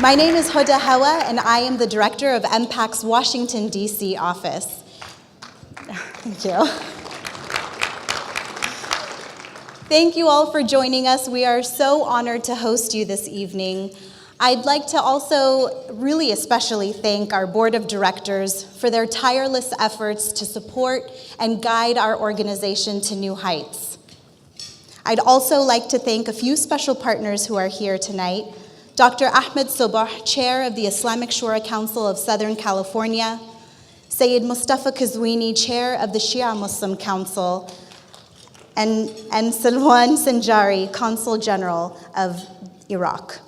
My name is Hoda Hawa, and I am the director of MPAC's Washington, D.C. office. Thank you. Thank you all for joining us. We are so honored to host you this evening. I'd like to also really especially thank our board of directors for their tireless efforts to support and guide our organization to new heights. I'd also like to thank a few special partners who are here tonight. Dr. Ahmed Sobah, Chair of the Islamic Shura Council of Southern California, Sayyid Mustafa Kazwini, Chair of the Shia Muslim Council, and Salwan Sanjari, Consul General of Iraq.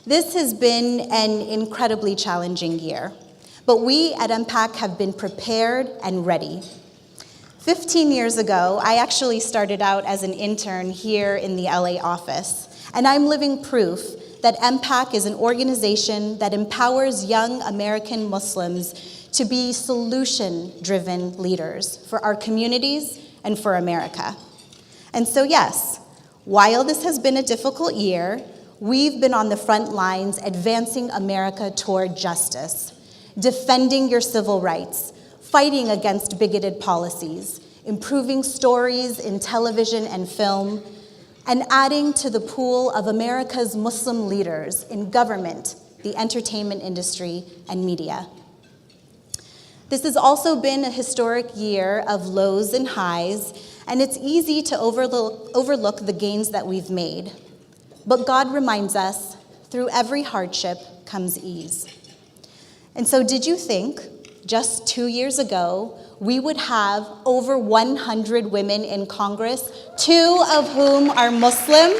This has been an incredibly challenging year, but we at MPAC have been prepared and ready. 15 years ago, I actually started out as an intern here in the LA office, and I'm living proof that MPAC is an organization that empowers young American Muslims to be solution-driven leaders for our communities and for America. And so yes, while this has been a difficult year, we've been on the front lines advancing America toward justice, defending your civil rights, fighting against bigoted policies, improving stories in television and film, and adding to the pool of America's Muslim leaders in government, the entertainment industry, and media. This has also been a historic year of lows and highs, and it's easy to overlook the gains that we've made. But God reminds us, through every hardship comes ease. And so did you think, just 2 years ago, we would have over 100 women in Congress, 2 of whom are Muslim?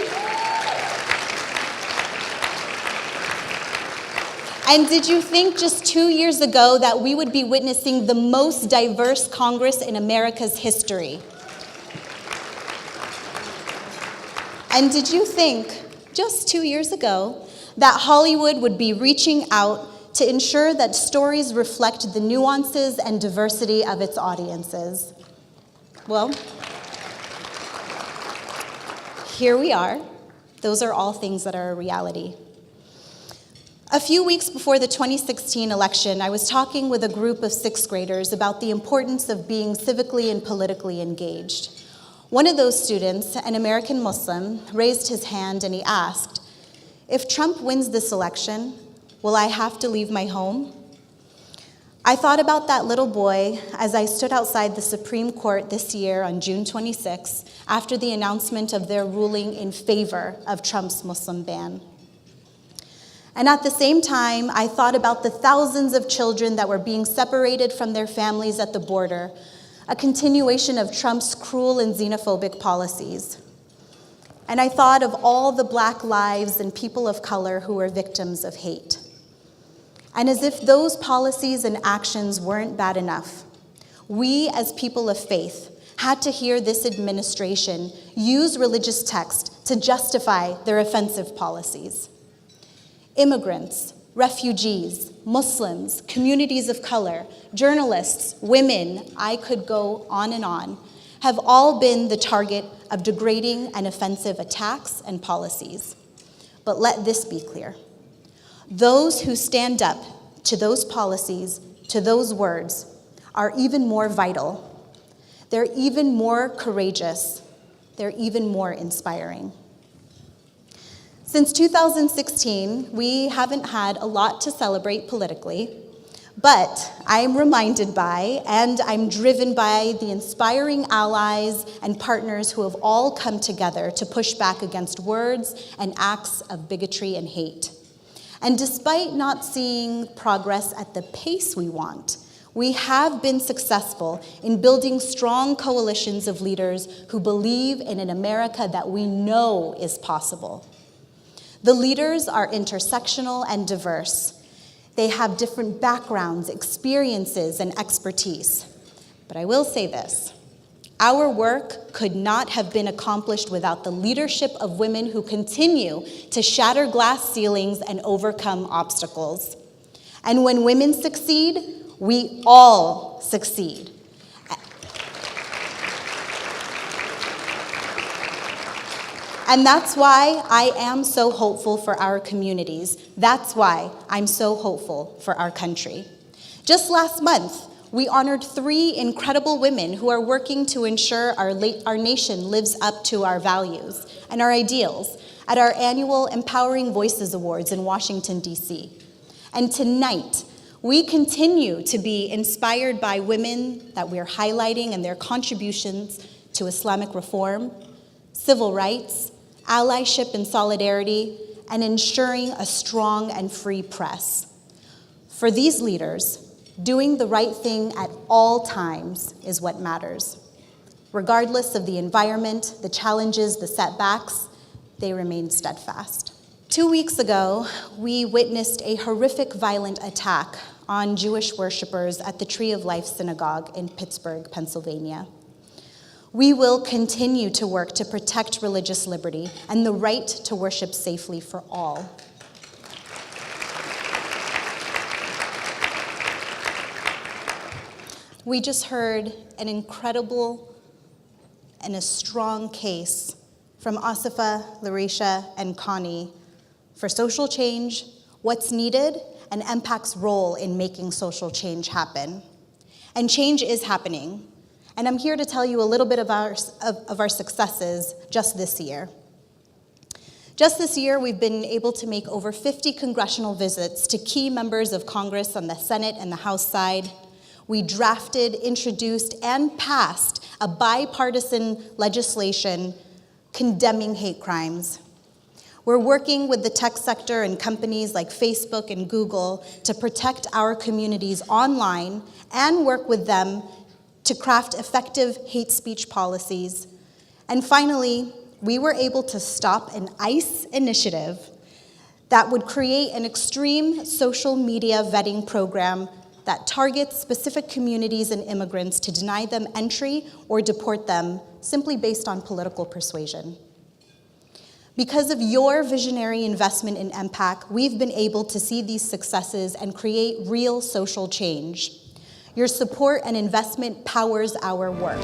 And did you think just 2 years ago that we would be witnessing the most diverse Congress in America's history? And did you think, just 2 years ago, that Hollywood would be reaching out to ensure that stories reflect the nuances and diversity of its audiences? Well, here we are. Those are all things that are a reality. A few weeks before the 2016 election, I was talking with a group of 6th graders about the importance of being civically and politically engaged. One of those students, an American Muslim, raised his hand and he asked, "If Trump wins this election, will I have to leave my home?" I thought about that little boy as I stood outside the Supreme Court this year on June 26, after the announcement of their ruling in favor of Trump's Muslim ban. And at the same time, I thought about the thousands of children that were being separated from their families at the border, a continuation of Trump's cruel and xenophobic policies. And I thought of all the Black lives and people of color who were victims of hate. And as if those policies and actions weren't bad enough, we as people of faith had to hear this administration use religious text to justify their offensive policies. Immigrants, refugees, Muslims, communities of color, journalists, women, I could go on and on, have all been the target of degrading and offensive attacks and policies. But let this be clear. Those who stand up to those policies, to those words, are even more vital. They're even more courageous. They're even more inspiring. Since 2016, we haven't had a lot to celebrate politically, but I'm reminded by and I'm driven by the inspiring allies and partners who have all come together to push back against words and acts of bigotry and hate. And despite not seeing progress at the pace we want, we have been successful in building strong coalitions of leaders who believe in an America that we know is possible. The leaders are intersectional and diverse. They have different backgrounds, experiences, and expertise. But I will say this, our work could not have been accomplished without the leadership of women who continue to shatter glass ceilings and overcome obstacles. And when women succeed, we all succeed. And that's why I am so hopeful for our communities. That's why I'm so hopeful for our country. Just last month, we honored 3 incredible women who are working to ensure our nation lives up to our values and our ideals at our annual Empowering Voices Awards in Washington, D.C. And tonight, we continue to be inspired by women that we're highlighting and their contributions to Islamic reform, civil rights, allyship and solidarity, and ensuring a strong and free press. For these leaders, doing the right thing at all times is what matters. Regardless of the environment, the challenges, the setbacks, they remain steadfast. 2 weeks ago, we witnessed a horrific violent attack on Jewish worshipers at the Tree of Life Synagogue in Pittsburgh, Pennsylvania. We will continue to work to protect religious liberty and the right to worship safely for all. We just heard an incredible and a strong case from Asifa, Larisha, and Connie for social change, what's needed, and MPAC's role in making social change happen. And change is happening. And I'm here to tell you a little bit of our successes just this year. Just this year, we've been able to make over 50 congressional visits to key members of Congress on the Senate and the House side. We drafted, introduced, and passed a bipartisan legislation condemning hate crimes. We're working with the tech sector and companies like Facebook and Google to protect our communities online and work with them to craft effective hate speech policies. And finally, we were able to stop an ICE initiative that would create an extreme social media vetting program that targets specific communities and immigrants to deny them entry or deport them simply based on political persuasion. Because of your visionary investment in MPAC, we've been able to see these successes and create real social change. Your support and investment powers our work.